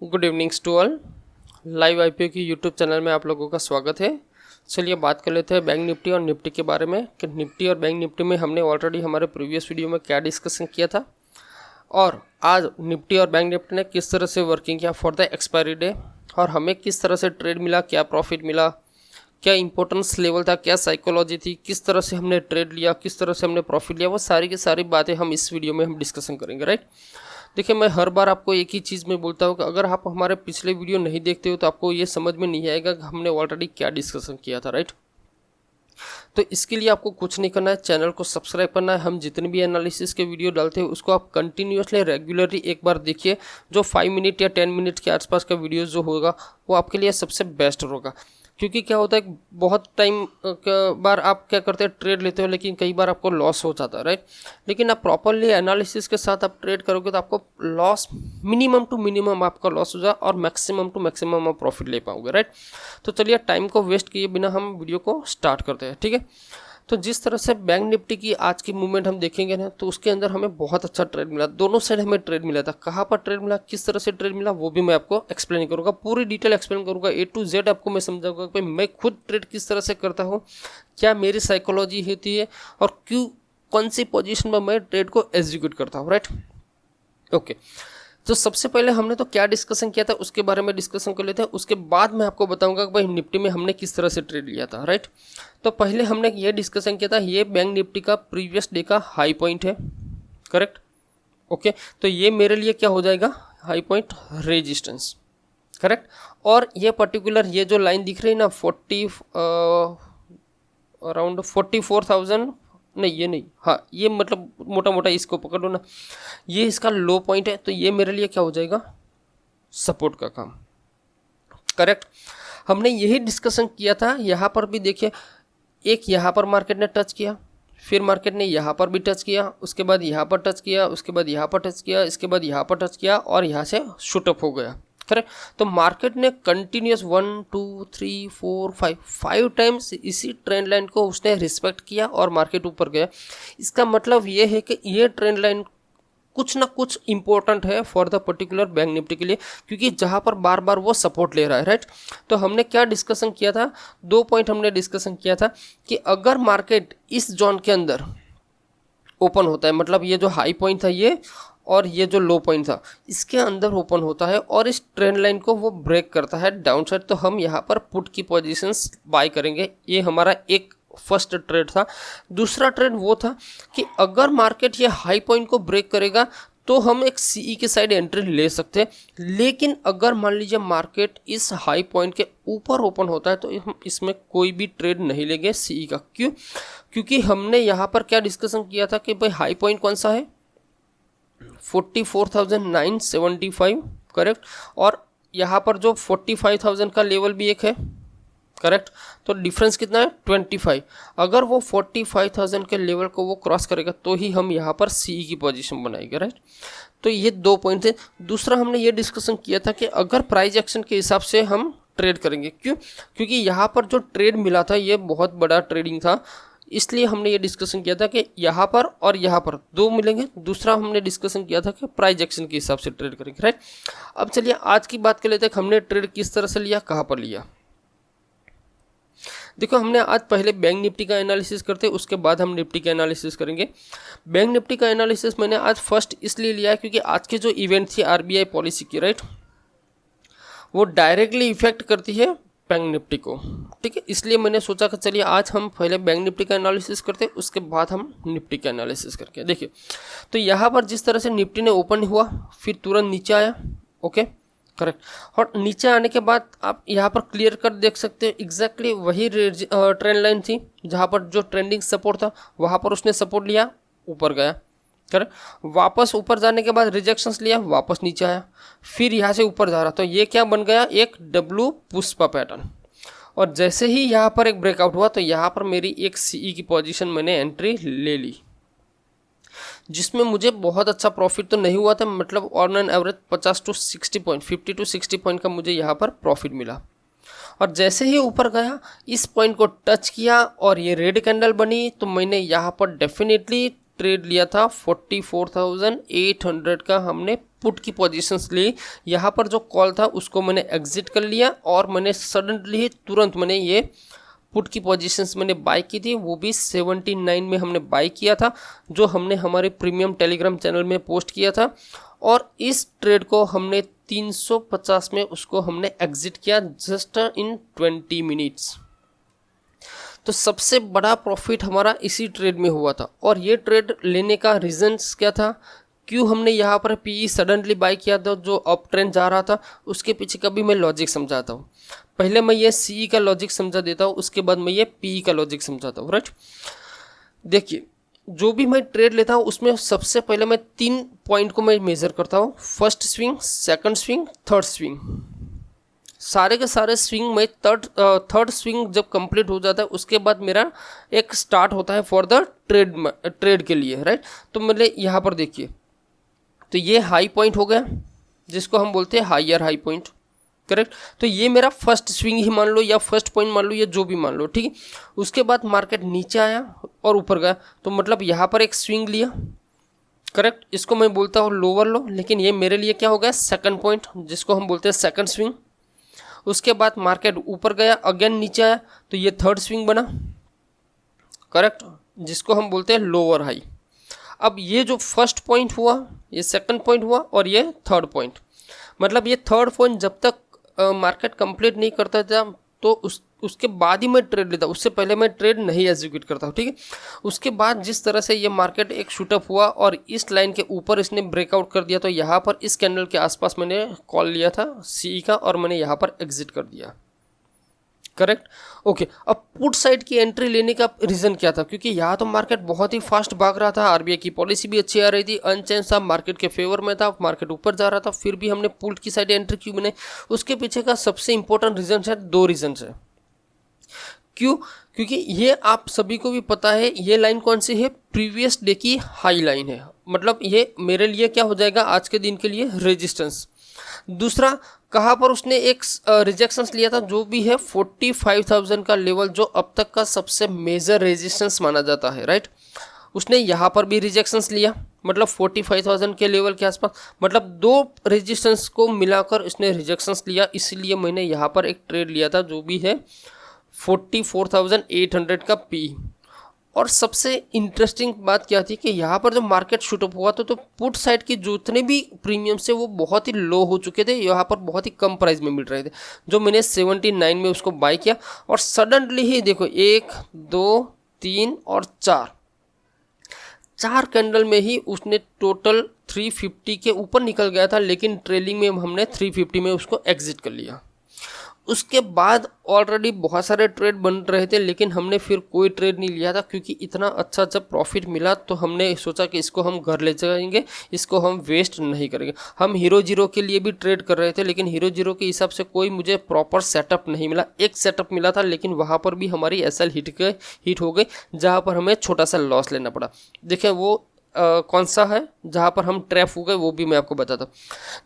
Good evenings to all. Live IPO की YouTube channel में आप लोगों का स्वागत है। चलिए बात कर लेते हैं बैंक निफ्टी और निफ्टी के बारे में कि निफ्टी और बैंक निफ्टी में हमने ऑलरेडी हमारे प्रीवियस वीडियो में क्या डिस्कशन किया था और आज निफ्टी और बैंक निफ्टी ने किस तरह से वर्किंग किया फॉर द एक्सपायरी डे और हमें किस तरह से ट्रेड मिला, क्या प्रॉफिट मिला, क्या इंपॉर्टेंस लेवल था, क्या साइकोलॉजी थी, किस तरह से हमने ट्रेड लिया, किस तरह से हमने प्रॉफिट लिया, वो सारी की सारी बातें हम इस वीडियो में हम डिस्कशन करेंगे। राइट, देखिए मैं हर बार आपको एक ही चीज़ में बोलता हूँ कि अगर आप हमारे पिछले वीडियो नहीं देखते हो तो आपको ये समझ में नहीं आएगा कि हमने ऑलरेडी क्या डिस्कशन किया था। राइट, तो इसके लिए आपको कुछ नहीं करना है, चैनल को सब्सक्राइब करना है। हम जितने भी एनालिसिस के वीडियो डालते हैं उसको आप कंटिन्यूसली रेगुलरली एक बार देखिए। जो 5 मिनट या 10 मिनट के आसपास का वीडियो जो होगा वो आपके लिए सबसे बेस्ट होगा, क्योंकि क्या होता है बहुत टाइम बार आप क्या करते हैं ट्रेड लेते हो लेकिन कई बार आपको लॉस हो जाता है। राइट, लेकिन आप प्रॉपरली एनालिसिस के साथ आप ट्रेड करोगे तो आपको लॉस मिनिमम टू मिनिमम आपका लॉस हो जाए और मैक्सिमम टू मैक्सिमम आप प्रॉफिट ले पाओगे। राइट, तो चलिए टाइम को वेस्ट किए बिना हम वीडियो को स्टार्ट करते हैं। ठीक है, तो जिस तरह से बैंक निफ्टी की आज की मूवमेंट हम देखेंगे ना तो उसके अंदर हमें बहुत अच्छा ट्रेड मिला। दोनों साइड हमें ट्रेड मिला था। कहाँ पर ट्रेड मिला, किस तरह से ट्रेड मिला, वो भी मैं आपको एक्सप्लेन करूंगा, पूरी डिटेल एक्सप्लेन करूंगा, A to Z आपको मैं समझाऊंगा कि मैं खुद ट्रेड किस तरह से करता हूँ, क्या मेरी साइकोलॉजी होती है और क्यों कौन सी पोजिशन में मैं ट्रेड को एग्जीक्यूट करता हूँ। राइट, ओके, तो सबसे पहले हमने तो क्या डिस्कशन किया था उसके बारे में डिस्कशन कर लेते हैं। उसके बाद मैं आपको बताऊंगा कि भाई निफ्टी में हमने किस तरह से ट्रेड लिया था। राइट, तो पहले हमने ये डिस्कशन किया था, ये बैंक निफ्टी का प्रीवियस डे का हाई पॉइंट है। करेक्ट, ओके, तो ये मेरे लिए क्या हो जाएगा, हाई पॉइंट रेजिस्टेंस। करेक्ट, और ये पर्टिकुलर ये जो लाइन दिख रही है ना 40 अराउंड 44,000, नहीं ये नहीं, हाँ ये मतलब मोटा मोटा इसको पकड़ लो ना, ये इसका लो पॉइंट है, तो ये मेरे लिए क्या हो जाएगा, सपोर्ट का काम। करेक्ट, हमने यही डिस्कशन किया था। यहाँ पर भी देखिए, एक यहाँ पर मार्केट ने टच किया, फिर मार्केट ने यहाँ पर भी टच किया, उसके बाद यहाँ पर टच किया, उसके बाद यहाँ पर टच किया, इसके बाद यहाँ पर टच किया और यहाँ से शूटअप हो गया। करेक्ट, तो मार्केट ने कंटिन्यूस 1 2 3 4 5 टाइम्स इसी ट्रेंड लाइन को उसने रिस्पेक्ट किया और मार्केट ऊपर गया। इसका मतलब ये है कि ये ट्रेंड लाइन कुछ ना कुछ इंपॉर्टेंट है for the particular bank Nifty के लिए, क्योंकि जहां पर बार बार वो सपोर्ट ले रहा है। राइट, तो हमने क्या डिस्कशन किया था, 2 पॉइंट हमने डिस्कशन किया था कि अगर मार्केट इस जोन के अंदर ओपन होता है, मतलब ये जो हाई पॉइंट था ये और ये जो लो पॉइंट था इसके अंदर ओपन होता है और इस ट्रेंड लाइन को वो ब्रेक करता है डाउन साइड, तो हम यहाँ पर पुट की पोजीशंस बाय करेंगे। ये हमारा एक फर्स्ट ट्रेड था। दूसरा ट्रेड वो था कि अगर मार्केट ये हाई पॉइंट को ब्रेक करेगा तो हम एक सीई के साइड एंट्री ले सकते हैं, लेकिन अगर मान लीजिए मार्केट इस हाई पॉइंट के ऊपर ओपन होता है तो हम इसमें कोई भी ट्रेड नहीं लेंगे सीई का। क्यों, क्योंकि हमने यहाँ पर क्या डिस्कशन किया था कि भाई हाई पॉइंट कौन सा है, 44,975। करेक्ट, और यहाँ पर जो 45,000 का लेवल भी एक है। करेक्ट, तो डिफरेंस कितना है 25। अगर वो 45,000 के लेवल को वो क्रॉस करेगा तो ही हम यहाँ पर सी की पोजीशन बनाएंगे। राइट, तो ये 2 पॉइंट थे। दूसरा हमने ये डिस्कशन किया था कि अगर प्राइस एक्शन के हिसाब से हम ट्रेड करेंगे। क्यों, क्योंकि यहाँ पर जो ट्रेड मिला था ये बहुत बड़ा ट्रेडिंग था, इसलिए हमने ये डिस्कशन किया था कि यहाँ पर और यहाँ पर 2 मिलेंगे। दूसरा हमने डिस्कशन किया था कि प्राइस एक्शन के हिसाब से ट्रेड करेंगे। राइट, अब चलिए आज की बात कर लेते हैं, हमने ट्रेड किस तरह से लिया, कहाँ पर लिया। देखो, हमने आज पहले बैंक निफ्टी का एनालिसिस करते हैं, उसके बाद हम निफ्टी का एनालिसिस करेंगे। बैंक निफ्टी का एनालिसिस मैंने आज फर्स्ट इसलिए लिया है क्योंकि आज की जो इवेंट थी आरबीआई पॉलिसी की, राइट, वो डायरेक्टली इफेक्ट करती है बैंक निफ्टी को। ठीक है, इसलिए मैंने सोचा कि चलिए आज हम पहले बैंक निफ्टी का एनालिसिस करते हैं, उसके बाद हम निफ्टी का एनालिसिस करके देखिए। तो यहाँ पर जिस तरह से निफ्टी ने ओपन हुआ फिर तुरंत नीचे आया। ओके, करेक्ट, और नीचे आने के बाद आप यहाँ पर क्लियर कर देख सकते हैं एग्जैक्टली वही ट्रेंड लाइन थी जहाँ पर जो ट्रेंडिंग सपोर्ट था वहाँ पर उसने सपोर्ट लिया, ऊपर गया। करेक्ट, वापस ऊपर जाने के बाद रिजेक्शंस लिया, वापस नीचे आया, फिर यहाँ से ऊपर जा रहा, तो ये क्या बन गया, एक डब्लू पुष्पा पैटर्न। और जैसे ही यहाँ पर एक ब्रेकआउट हुआ तो यहाँ पर मेरी एक सीई की पोजीशन मैंने एंट्री ले ली, जिसमें मुझे बहुत अच्छा प्रॉफिट तो नहीं हुआ था, मतलब on an average 50 to 60 point, 50 to 60 point का मुझे यहाँ पर प्रॉफिट मिला। और जैसे ही ऊपर गया इस पॉइंट को टच किया और ये रेड कैंडल बनी तो मैंने यहाँ पर डेफिनेटली ट्रेड लिया था 44,800 का हमने पुट की पोजीशंस ली। यहाँ पर जो कॉल था उसको मैंने एग्जिट कर लिया और मैंने सडनली तुरंत मैंने ये पुट की पोजीशंस मैंने बाय की थी, वो भी 79 में हमने बाय किया था, जो हमने हमारे प्रीमियम टेलीग्राम चैनल में पोस्ट किया था। और इस ट्रेड को हमने 350 में उसको हमने एग्जिट किया जस्ट इन 20 मिनट्स। तो सबसे बड़ा प्रॉफिट हमारा इसी ट्रेड में हुआ था। और ये ट्रेड लेने का रीजंस क्या था, क्यों हमने यहाँ पर पीई सडनली बाय किया था, जो अप ट्रेंड जा रहा था, उसके पीछे का भी मैं लॉजिक समझाता हूँ। पहले मैं ये सीई का लॉजिक समझा देता हूँ, उसके बाद मैं ये पीई का लॉजिक समझाता हूँ, राइट। देखिए, जो भी मैं ट्रेड लेता हूँ उसमें सबसे पहले मैं 3 पॉइंट को मैं मेजर करता हूँ, first swing, second swing, third swing. सारे के सारे स्विंग में थर्ड स्विंग जब कंप्लीट हो जाता है उसके बाद मेरा एक स्टार्ट होता है फॉर द ट्रेड के लिए, राइट। तो मतलब यहाँ पर देखिए, तो ये हाई पॉइंट हो गया जिसको हम बोलते हैं हायर हाई पॉइंट, करेक्ट। तो ये मेरा फर्स्ट स्विंग ही मान लो या फर्स्ट पॉइंट मान लो या जो भी मान लो, ठीक है। उसके बाद मार्केट नीचे आया और ऊपर गया, तो मतलब यहाँ पर एक स्विंग लिया, करेक्ट। इसको मैं बोलता हूँ लोअर लो, लेकिन ये मेरे लिए क्या हो गया, सेकंड पॉइंट, जिसको हम बोलते हैं सेकंड स्विंग। उसके बाद मार्केट ऊपर गया, अगेन नीचे आया, तो ये थर्ड स्विंग बना, करेक्ट, जिसको हम बोलते हैं लोअर हाई। अब ये जो फर्स्ट पॉइंट हुआ, ये सेकंड पॉइंट हुआ और ये थर्ड पॉइंट, मतलब ये थर्ड पॉइंट जब तक मार्केट कंप्लीट नहीं करता था तो उसके बाद ही मैं ट्रेड लेता, उससे पहले मैं ट्रेड नहीं एग्जीक्यूट करता हूँ, ठीक है। उसके बाद जिस तरह से ये मार्केट एक शूटअप हुआ और इस लाइन के ऊपर इसने ब्रेकआउट कर दिया, तो यहाँ पर इस कैंडल के आसपास मैंने कॉल लिया था सी का और मैंने यहाँ पर एग्जिट कर दिया, करेक्ट, ओके। अब पुट साइड की एंट्री लेने का रीज़न क्या था, क्योंकि यहाँ तो मार्केट बहुत ही फास्ट भाग रहा था, आरबीआई की पॉलिसी भी अच्छी आ रही थी, अनचेंज था, मार्केट के फेवर में था, मार्केट ऊपर जा रहा था, फिर भी हमने पुट की साइड एंट्री क्यों बनाई। उसके पीछे का सबसे इंपॉर्टेंट रीजन है, 2 रीजन है। क्यों, क्योंकि ये आप सभी को भी पता है, ये लाइन कौन सी है, प्रीवियस डे की हाई लाइन है, मतलब ये मेरे लिए क्या हो जाएगा आज के दिन के लिए रेजिस्टेंस। दूसरा, कहाँ पर उसने एक रिजेक्शंस लिया था, जो भी है 45,000 का लेवल, जो अब तक का सबसे मेजर रेजिस्टेंस माना जाता है, राइट। उसने यहाँ पर भी रिजेक्शंस लिया, मतलब 45,000 के लेवल के आसपास, मतलब 2 रेजिस्टेंस को मिलाकर उसने रिजेक्शंस लिया। इसलिए मैंने यहाँ पर एक ट्रेड लिया था, जो भी है 44,800 का पी। और सबसे इंटरेस्टिंग बात क्या थी कि यहाँ पर जो मार्केट शूटअप हुआ तो पुट साइड के जितने भी प्रीमियम से वो बहुत ही लो हो चुके थे, यहाँ पर बहुत ही कम प्राइस में मिल रहे थे, जो मैंने 79 में उसको बाय किया। और सडनली ही देखो 1 2 3 और 4 कैंडल में ही उसने टोटल 350 के ऊपर निकल गया था, लेकिन ट्रेलिंग में हमने 350 में उसको एग्जिट कर लिया। उसके बाद ऑलरेडी बहुत सारे ट्रेड बन रहे थे, लेकिन हमने फिर कोई ट्रेड नहीं लिया था, क्योंकि इतना अच्छा जब प्रॉफिट मिला तो हमने सोचा कि इसको हम घर ले जाएंगे, इसको हम वेस्ट नहीं करेंगे। हम हीरो जीरो के लिए भी ट्रेड कर रहे थे, लेकिन हीरो जीरो के हिसाब से कोई मुझे प्रॉपर सेटअप नहीं मिला। एक सेटअप मिला था, लेकिन वहाँ पर भी हमारी एसएल हिट हो गई, जहाँ पर हमें छोटा सा लॉस लेना पड़ा। देखिए वो कौन सा है जहाँ पर हम ट्रैप हो गए, वो भी मैं आपको बताता हूँ।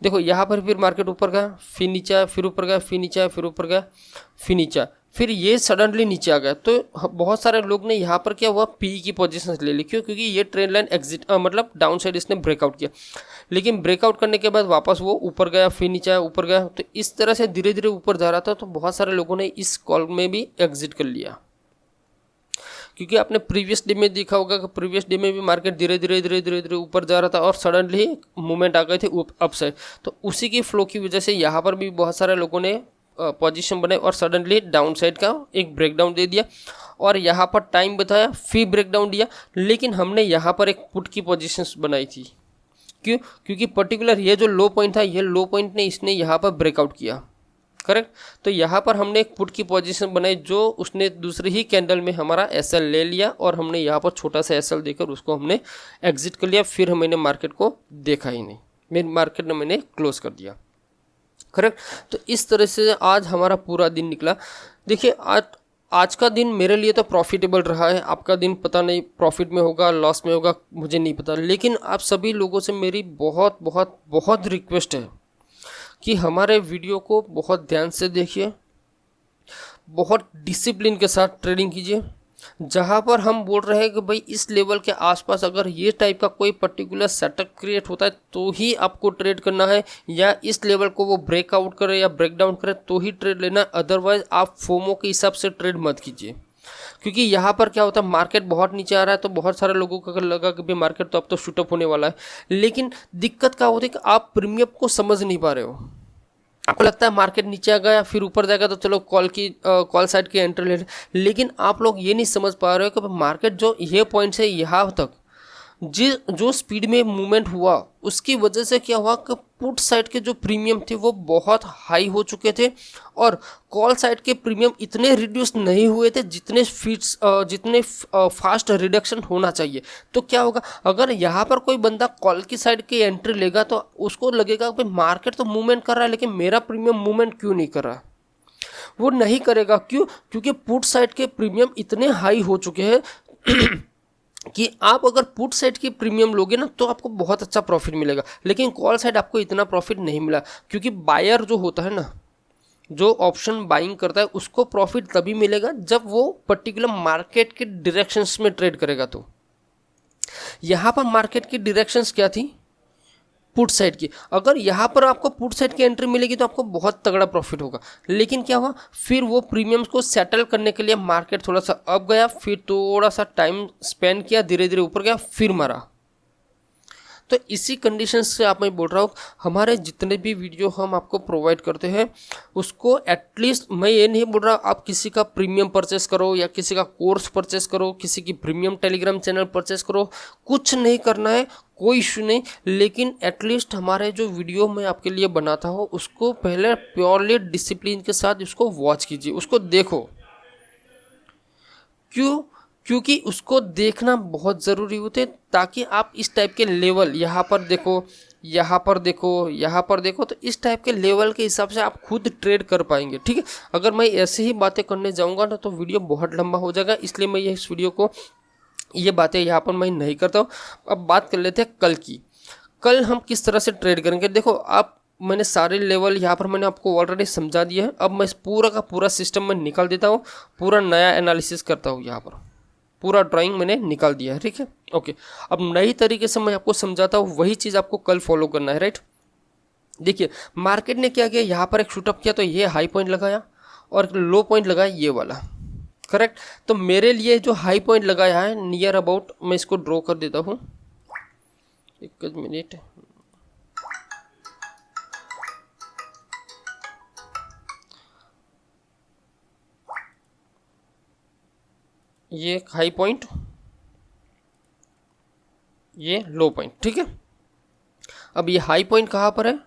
देखो यहाँ पर फिर मार्केट ऊपर गया, फिर नीचे आया, फिर ऊपर गया, फिर नीचे आया, फिर ऊपर गया, फिर नीचे आया, फिर ये सडनली नीचे आ गया। तो बहुत सारे लोग ने यहाँ पर क्या हुआ, पी की पोजीशन ले ली। क्यों, क्योंकि ये ट्रेंड लाइन एग्जिट मतलब डाउन साइड इसने ब्रेकआउट किया, लेकिन ब्रेकआउट करने के बाद वापस वो ऊपर गया, फिर नीचे आया, ऊपर गया। तो इस तरह से धीरे धीरे ऊपर जा रहा था, तो बहुत सारे लोगों ने इस कॉल में भी एग्जिट कर लिया। क्योंकि आपने प्रीवियस डे में देखा होगा कि प्रीवियस डे में भी मार्केट धीरे धीरे ऊपर जा रहा था और सडनली मूवमेंट आ गए थे अप साइड। तो उसी की फ्लो की वजह से यहाँ पर भी बहुत सारे लोगों ने पोजीशन बनाई और सडनली डाउन साइड का एक ब्रेकडाउन दे दिया, और यहाँ पर टाइम बताया, फिर ब्रेकडाउन दिया। लेकिन हमने यहाँ पर एक पुट की पोजीशंस बनाई थी। क्यों, क्योंकि पर्टिकुलर ये जो लो पॉइंट था, ये लो पॉइंट ने इसने यहाँ पर ब्रेकआउट किया, करेक्ट। तो यहाँ पर हमने एक पुट की पोजीशन बनाई, जो उसने दूसरी ही कैंडल में हमारा एसएल ले लिया, और हमने यहाँ पर छोटा सा एसएल देकर उसको हमने एग्जिट कर लिया। फिर मैंने मार्केट को देखा ही नहीं, मेरे मार्केट ने मैंने क्लोज कर दिया, करेक्ट। तो इस तरह से आज हमारा पूरा दिन निकला। देखिए आज का दिन मेरे लिए तो प्रॉफिटेबल रहा है। आपका दिन पता नहीं प्रॉफिट में होगा, लॉस में होगा, मुझे नहीं पता। लेकिन आप सभी लोगों से मेरी बहुत बहुत बहुत रिक्वेस्ट है कि हमारे वीडियो को बहुत ध्यान से देखिए, बहुत डिसिप्लिन के साथ ट्रेडिंग कीजिए, जहाँ पर हम बोल रहे हैं कि भाई इस लेवल के आसपास अगर ये टाइप का कोई पर्टिकुलर सेटअप क्रिएट होता है तो ही आपको ट्रेड करना है, या इस लेवल को वो ब्रेकआउट करे या ब्रेक डाउन करे तो ही ट्रेड लेना है, अदरवाइज आप फोमो के हिसाब से ट्रेड मत कीजिए। क्योंकि यहाँ पर क्या होता है, मार्केट बहुत नीचे आ रहा है तो बहुत सारे लोगों को अगर लगा कि भाई मार्केट तो अब तो शूटअप होने वाला है, लेकिन दिक्कत क्या होती है कि आप प्रीमियम को समझ नहीं पा रहे हो। आपको लगता है मार्केट नीचे आ गया फिर ऊपर जाएगा तो चलो कॉल साइड की एंट्री ले, लेकिन आप लोग ये नहीं समझ पा रहे हो कि मार्केट जो ये पॉइंट से यहाँ तक जो स्पीड में मूवमेंट हुआ उसकी वजह से क्या हुआ कि पुट साइड के जो प्रीमियम थे वो बहुत हाई हो चुके थे और कॉल साइड के प्रीमियम इतने रिड्यूस नहीं हुए थे जितने फास्ट रिडक्शन होना चाहिए। तो क्या होगा, अगर यहाँ पर कोई बंदा कॉल की साइड की एंट्री लेगा तो उसको लगेगा कि मार्केट तो मूवमेंट कर रहा है लेकिन मेरा प्रीमियम मूवमेंट क्यों नहीं कर रहा। वो नहीं करेगा, क्यों? क्योंकि पुट साइड के प्रीमियम इतने हाई हो चुके हैं कि आप अगर पुट साइड की प्रीमियम लोगे ना तो आपको बहुत अच्छा प्रॉफिट मिलेगा, लेकिन कॉल साइड आपको इतना प्रॉफिट नहीं मिला। क्योंकि बायर जो होता है ना, जो ऑप्शन बाइंग करता है, उसको प्रॉफिट तभी मिलेगा जब वो पर्टिकुलर मार्केट के डायरेक्शंस में ट्रेड करेगा। तो यहाँ पर मार्केट की डायरेक्शंस क्या थी, पुट साइड की। अगर यहाँ पर आपको पुट साइड की एंट्री मिलेगी तो आपको बहुत तगड़ा प्रॉफिट होगा, लेकिन क्या हुआ, फिर वो प्रीमियम्स को सेटल करने के लिए मार्केट थोड़ा सा अप गया, फिर थोड़ा सा टाइम स्पेंड किया, धीरे धीरे ऊपर गया, फिर मरा। तो इसी कंडीशन से आप मैं बोल रहा हूँ, हमारे जितने भी वीडियो हम आपको प्रोवाइड करते हैं उसको एटलीस्ट, मैं ये नहीं बोल रहा आप किसी का प्रीमियम परचेस करो या किसी का कोर्स परचेस करो, किसी की प्रीमियम टेलीग्राम चैनल परचेस करो, कुछ नहीं करना है, कोई इशू नहीं, लेकिन एटलीस्ट हमारे जो वीडियो मैं आपके लिए बनाता हूँ उसको पहले प्योरली डिसिप्लिन के साथ उसको वॉच कीजिए, उसको देखो। क्योंकि उसको देखना बहुत ज़रूरी होते हैं, ताकि आप इस टाइप के लेवल यहाँ पर देखो, यहाँ पर देखो, यहाँ पर देखो, तो इस टाइप के लेवल के हिसाब से आप खुद ट्रेड कर पाएंगे। ठीक है, अगर मैं ऐसे ही बातें करने जाऊँगा ना तो वीडियो बहुत लंबा हो जाएगा, इसलिए मैं इस वीडियो को ये बातें यहाँ पर मैं नहीं करता हूँ। अब बात कर लेते हैं कल की। कल हम किस तरह से ट्रेड करेंगे। देखो आप, मैंने सारे लेवल यहाँ पर मैंने आपको ऑलरेडी समझा दिया है। अब मैं पूरा का पूरा सिस्टम में निकाल देता हूँ, पूरा नया एनालिसिस करता हूँ, यहाँ पर पूरा ड्राइंग मैंने निकाल दिया है। ठीक है, ओके। अब नई तरीके से मैं आपको समझाता हूँ, वही चीज़ आपको कल फॉलो करना है, राइट। देखिए मार्केट ने क्या किया, यहाँ पर एक शूटअप किया तो ये हाई पॉइंट लगाया और लो पॉइंट लगाया ये वाला, करेक्ट। तो मेरे लिए जो हाई पॉइंट लगाया है नियर अबाउट, मैं इसको ड्रॉ कर देता हूँ, एक मिनट। ये हाई पॉइंट, ये लो पॉइंट, ठीक है। अब ये हाई पॉइंट कहाँ पर है,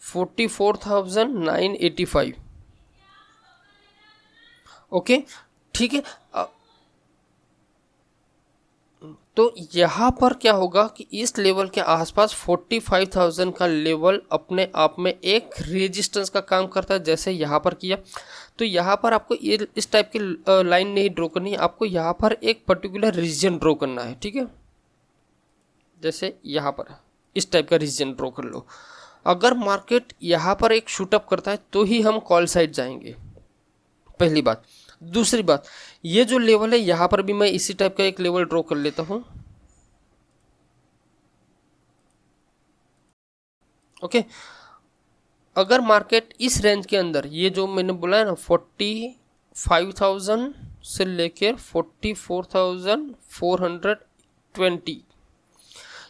44,985, ओके, ठीक है। तो यहाँ पर क्या होगा कि इस लेवल के आसपास 45,000 का लेवल अपने आप में एक रेजिस्टेंस का काम करता है, जैसे यहाँ पर किया। तो यहाँ पर आपको ये इस टाइप की लाइन नहीं ड्रॉ करनी है, आपको यहाँ पर एक पर्टिकुलर रीजन ड्रॉ करना है, ठीक है। जैसे यहाँ पर इस टाइप का रीजन ड्रॉ कर लो। अगर मार्केट यहाँ पर एक शूटअप करता है तो ही हम कॉल साइड जाएंगे, पहली बात। दूसरी बात, ये जो लेवल है यहाँ पर भी मैं इसी टाइप का एक लेवल ड्रॉ कर लेता हूँ, ओके। अगर मार्केट इस रेंज के अंदर, ये जो मैंने बोला है ना 45,000 से लेकर 44,420,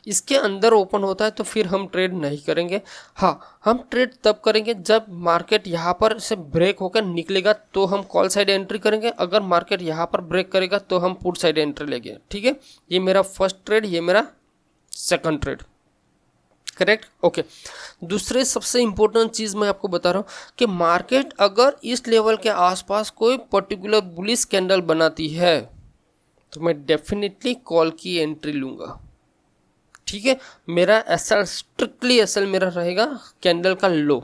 इसके अंदर ओपन होता है तो फिर हम ट्रेड नहीं करेंगे। हाँ, हम ट्रेड तब करेंगे जब मार्केट यहाँ पर से ब्रेक होकर निकलेगा तो हम कॉल साइड एंट्री करेंगे। अगर मार्केट यहाँ पर ब्रेक करेगा तो हम पुट साइड एंट्री लेंगे, ठीक है। ये मेरा फर्स्ट ट्रेड, ये मेरा सेकंड ट्रेड, करेक्ट, ओके। दूसरे सबसे इंपॉर्टेंट चीज़ मैं आपको बता रहा हूँ कि मार्केट अगर इस लेवल के आसपास कोई पर्टिकुलर बुलिश कैंडल बनाती है तो मैं डेफिनेटली कॉल की एंट्री लूँगा, ठीक है। मेरा एसएल, स्ट्रिक्टली एसएल मेरा रहेगा कैंडल का लो,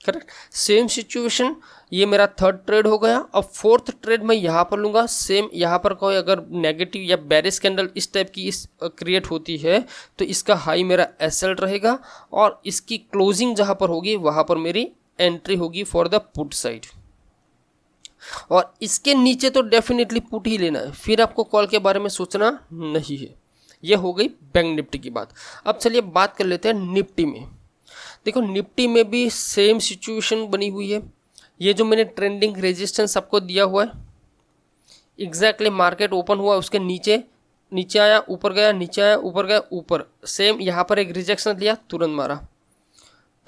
करेक्ट। सेम सिचुएशन, ये मेरा थर्ड ट्रेड हो गया। अब फोर्थ ट्रेड मैं यहाँ पर लूँगा, सेम यहाँ पर कोई अगर नेगेटिव या बेरिश कैंडल इस टाइप की क्रिएट होती है तो इसका हाई मेरा एसएल रहेगा और इसकी क्लोजिंग जहाँ पर होगी वहाँ पर मेरी एंट्री होगी फॉर द पुट साइड। और इसके नीचे तो डेफिनेटली पुट ही लेना है, फिर आपको कॉल के बारे में सोचना नहीं है। ये हो गई बैंक निफ्टी की बात। अब चलिए बात कर लेते हैं निफ्टी में। देखो निफ्टी में भी सेम सिचुएशन बनी हुई है। ये जो मैंने ट्रेंडिंग रेजिस्टेंस आपको दिया हुआ है, एग्जैक्टली मार्केट ओपन हुआ उसके नीचे, नीचे आया ऊपर गया, नीचे आया ऊपर गया, ऊपर सेम यहाँ पर एक रिजेक्शन लिया, तुरंत मारा,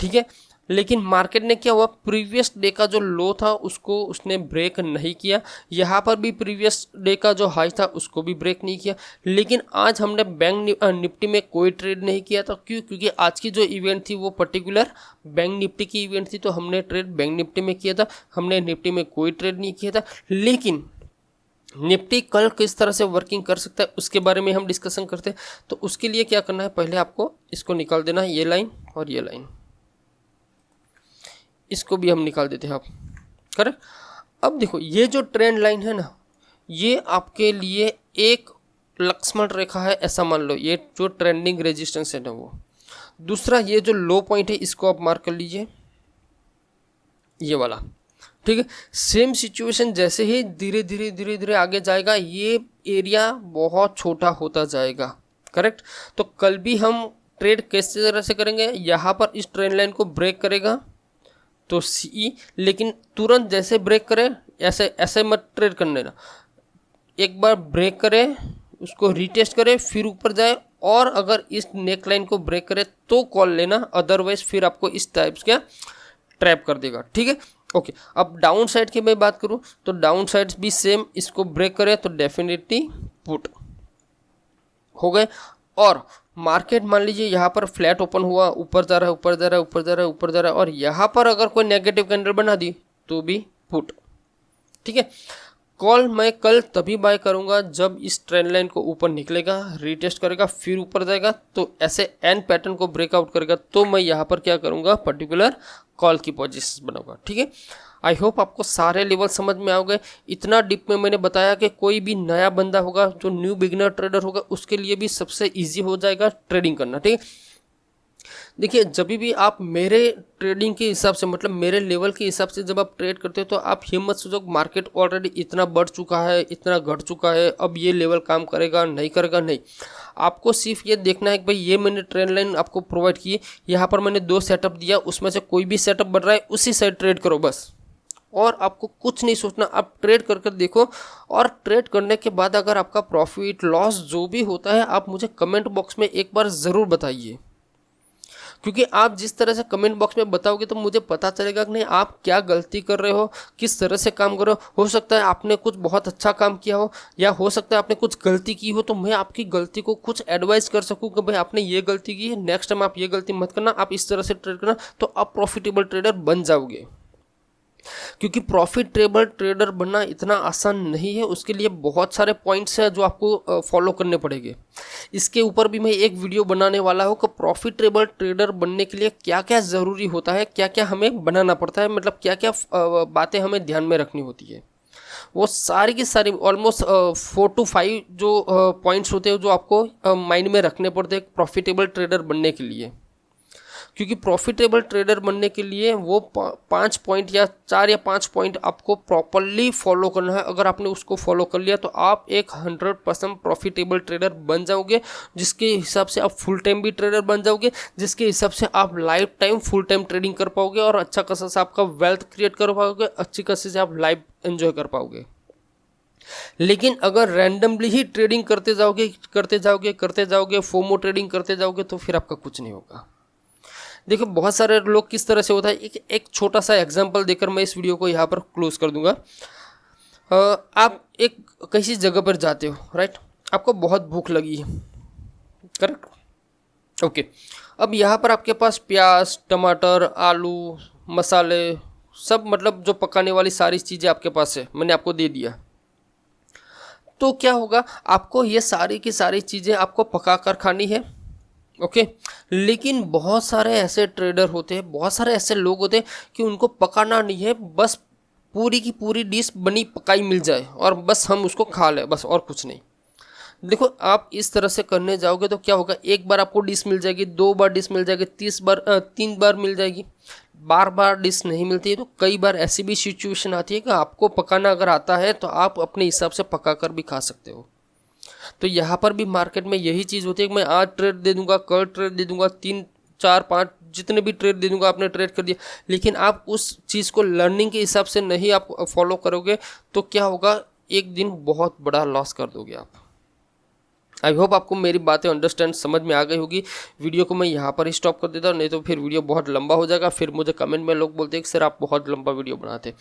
ठीक है। लेकिन मार्केट ने क्या हुआ, प्रीवियस डे का जो लो था उसको उसने ब्रेक नहीं किया। यहाँ पर भी प्रीवियस डे का जो हाई था उसको भी ब्रेक नहीं किया। लेकिन आज हमने बैंक निफ्टी में कोई ट्रेड नहीं किया था। क्यों? क्योंकि आज की जो इवेंट थी वो पर्टिकुलर बैंक निफ्टी की इवेंट थी, तो हमने ट्रेड बैंक निफ्टी में किया था, हमने निफ्टी में कोई ट्रेड नहीं किया था। लेकिन निफ्टी कल किस तरह से वर्किंग कर सकता है उसके बारे में हम डिस्कशन करते हैं। तो उसके लिए क्या करना है, पहले आपको इसको निकाल देना है, ये लाइन और ये लाइन, इसको भी हम निकाल देते हैं आप, करेक्ट। अब देखो ये जो ट्रेंड लाइन है ना, ये आपके लिए एक लक्ष्मण रेखा है ऐसा मान लो, ये जो ट्रेंडिंग रेजिस्टेंस है ना वो। दूसरा ये जो लो पॉइंट है इसको आप मार्क कर लीजिए, ये वाला, ठीक है। सेम सिचुएशन जैसे ही धीरे धीरे धीरे धीरे आगे जाएगा ये एरिया बहुत छोटा होता जाएगा, करेक्ट। तो कल भी हम ट्रेड किस तरह से करेंगे, यहाँ पर इस ट्रेंड लाइन को ब्रेक करेगा तो सी, लेकिन तुरंत जैसे ब्रेक करे ऐसे ऐसे मत ट्रेड करने ना, एक बार ब्रेक करे उसको रीटेस्ट करे फिर ऊपर जाए, और अगर इस नेक लाइन को ब्रेक करे तो कॉल लेना, अदरवाइज फिर आपको इस टाइप्स का ट्रैप कर देगा, ठीक है। ओके, अब डाउन साइड की मैं बात करूं तो डाउन साइड भी सेम, इसको ब्रेक करे तो डेफिनेटली पुट हो गए। और मार्केट मान लीजिए यहाँ पर फ्लैट ओपन हुआ, ऊपर जा रहा है ऊपर जा रहा है ऊपर जा रहा है ऊपर जा रहा है, और यहाँ पर अगर कोई नेगेटिव कैंडल बना दी तो भी पुट, ठीक है। कॉल मैं कल तभी बाय करूंगा जब इस ट्रेंड लाइन को ऊपर निकलेगा, रीटेस्ट करेगा, फिर ऊपर जाएगा, तो ऐसे एन पैटर्न को ब्रेकआउट करेगा, तो मैं यहाँ पर क्या करूंगा, पर्टिकुलर कॉल की पोजीशन बनाऊंगा, ठीक है। आई होप आपको सारे लेवल समझ में आ गए। इतना डीप में मैंने बताया कि कोई भी नया बंदा होगा जो न्यू बिगिनर ट्रेडर होगा उसके लिए भी सबसे ईजी हो जाएगा ट्रेडिंग करना, ठीक है। देखिए जब भी आप मेरे ट्रेडिंग के हिसाब से, मतलब मेरे लेवल के हिसाब से जब आप ट्रेड करते हो तो आप हिम्मत सोचो मार्केट ऑलरेडी इतना बढ़ चुका है, इतना घट चुका है, अब ये लेवल काम करेगा नहीं करेगा, नहीं। आपको सिर्फ ये देखना है कि भाई ये मैंने ट्रेंड लाइन आपको प्रोवाइड की, यहाँ पर मैंने 2 सेटअप दिया, उसमें से कोई भी सेटअप बढ़ रहा है उसी साइड ट्रेड करो बस, और आपको कुछ नहीं सोचना। आप ट्रेड कर देखो, और ट्रेड करने के बाद अगर आपका प्रॉफिट लॉस जो भी होता है आप मुझे कमेंट बॉक्स में एक बार ज़रूर बताइए, क्योंकि आप जिस तरह से कमेंट बॉक्स में बताओगे तो मुझे पता चलेगा कि नहीं आप क्या गलती कर रहे हो, किस तरह से काम कर रहे हो सकता है आपने कुछ बहुत अच्छा काम किया हो, या हो सकता है आपने कुछ गलती की हो, तो मैं आपकी गलती को कुछ एडवाइस कर सकूं कि भाई आपने ये गलती की है, नेक्स्ट टाइम आप ये गलती मत करना, आप इस तरह से ट्रेड करना, तो आप प्रॉफिटेबल ट्रेडर बन जाओगे। क्योंकि प्रॉफिटेबल ट्रेडर बनना इतना आसान नहीं है, उसके लिए बहुत सारे पॉइंट्स हैं जो आपको फॉलो करने पड़ेंगे। इसके ऊपर भी मैं एक वीडियो बनाने वाला हूँ कि प्रॉफिटेबल ट्रेडर बनने के लिए क्या क्या ज़रूरी होता है, क्या क्या हमें बनाना पड़ता है, मतलब क्या क्या बातें हमें ध्यान में रखनी होती है। वो सारी की सारी ऑलमोस्ट 4 to 5 जो पॉइंट्स होते हैं जो आपको माइंड में रखने पड़ते हैं प्रॉफिटेबल ट्रेडर बनने के लिए। क्योंकि प्रॉफिटेबल ट्रेडर बनने के लिए वो 5 पॉइंट या 4 या 5 पॉइंट आपको प्रॉपरली फॉलो करना है। अगर आपने उसको फॉलो कर लिया तो आप एक 100% प्रॉफिटेबल ट्रेडर बन जाओगे, जिसके हिसाब से आप फुल टाइम भी ट्रेडर बन जाओगे, जिसके हिसाब से आप life time full time trading कर पाओगे और अच्छा खासा से आपका वेल्थ क्रिएट कर पाओगे, अच्छी खासी से आप लाइफ एंजॉय कर पाओगे। लेकिन अगर रैंडमली ही ट्रेडिंग करते जाओगे, फोमो ट्रेडिंग करते जाओगे, तो फिर आपका कुछ नहीं होगा। देखो बहुत सारे लोग किस तरह से होता है, एक छोटा सा एग्जांपल देकर मैं इस वीडियो को यहाँ पर क्लोज कर दूंगा। आप एक किसी जगह पर जाते हो, राइट, आपको बहुत भूख लगी है, करेक्ट, ओके। अब यहाँ पर आपके पास प्याज, टमाटर, आलू, मसाले, सब मतलब जो पकाने वाली सारी चीज़ें आपके पास है, मैंने आपको दे दिया। तो क्या होगा, आपको ये सारी की सारी चीज़ें आपको पका कर खानी है, ओके। लेकिन बहुत सारे ऐसे ट्रेडर होते हैं, बहुत सारे ऐसे लोग होते हैं कि उनको पकाना नहीं है, बस पूरी की पूरी डिश बनी पकाई मिल जाए और बस हम उसको खा लें, बस और कुछ नहीं। देखो आप इस तरह से करने जाओगे तो क्या होगा, एक बार आपको डिश मिल जाएगी, 2 बार डिश मिल जाएगी, 3 बार मिल जाएगी, बार बार डिश नहीं मिलती है, तो कई बार ऐसी भी सिचुएशन आती है कि आपको पकाना अगर आता है तो आप अपने हिसाब से पका कर भी खा सकते हो। तो यहाँ पर भी मार्केट में यही चीज़ होती है कि मैं आज ट्रेड दे दूंगा, कल ट्रेड दे दूंगा, 3 4 5 जितने भी ट्रेड दे दूंगा, आपने ट्रेड कर दिया, लेकिन आप उस चीज़ को लर्निंग के हिसाब से नहीं आप फॉलो करोगे तो क्या होगा, एक दिन बहुत बड़ा लॉस कर दोगे आप। आई होप आपको मेरी बातें अंडरस्टैंड समझ में आ गई होगी। वीडियो को मैं यहाँ पर ही स्टॉप कर देता हूँ, नहीं तो फिर वीडियो बहुत लंबा हो जाएगा। फिर मुझे कमेंट में लोग बोलते हैं कि सर आप बहुत लंबा वीडियो बनाते।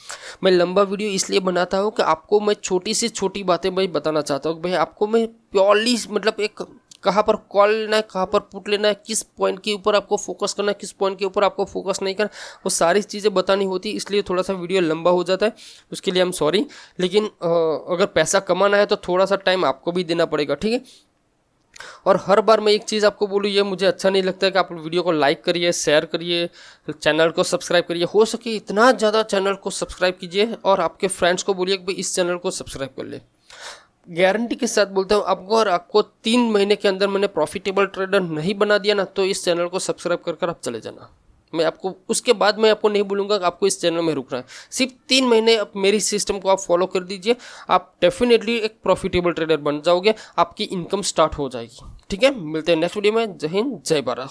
मैं लंबा वीडियो इसलिए बनाता हूँ कि आपको मैं छोटी से छोटी बातें भाई बताना चाहता हूँ कि भाई आपको मैं प्योरली मतलब एक कहाँ पर कॉल लेना है, कहाँ पर पुट लेना है, किस पॉइंट के ऊपर आपको फोकस करना है, किस पॉइंट के ऊपर आपको फोकस नहीं करना, वो सारी चीज़ें बतानी होती, इसलिए थोड़ा सा वीडियो लंबा हो जाता है, उसके लिए आई एम सॉरी। लेकिन अगर पैसा कमाना है तो थोड़ा सा टाइम आपको भी देना पड़ेगा, ठीक है। और हर बार मैं एक चीज़ आपको बोलूँ, ये मुझे अच्छा नहीं लगता है कि आप वीडियो को लाइक करिए, शेयर करिए, चैनल को सब्सक्राइब करिए, हो सके इतना ज़्यादा चैनल को सब्सक्राइब कीजिए और आपके फ्रेंड्स को बोलिए कि भाई इस चैनल को सब्सक्राइब कर ले। गारंटी के साथ बोलता हूँ, आपको और आपको 3 महीने के अंदर मैंने प्रॉफिटेबल ट्रेडर नहीं बना दिया ना, तो इस चैनल को सब्सक्राइब कर आप चले जाना। मैं आपको उसके बाद मैं आपको नहीं बोलूँगा कि आपको इस चैनल में रुकना है। सिर्फ 3 महीने आप मेरी सिस्टम को आप फॉलो कर दीजिए, आप डेफिनेटली एक प्रॉफिटेबल ट्रेडर बन जाओगे, आपकी इनकम स्टार्ट हो जाएगी। ठीक है, मिलते हैं नेक्स्ट वीडियो में। जय हिंद, जय भारत।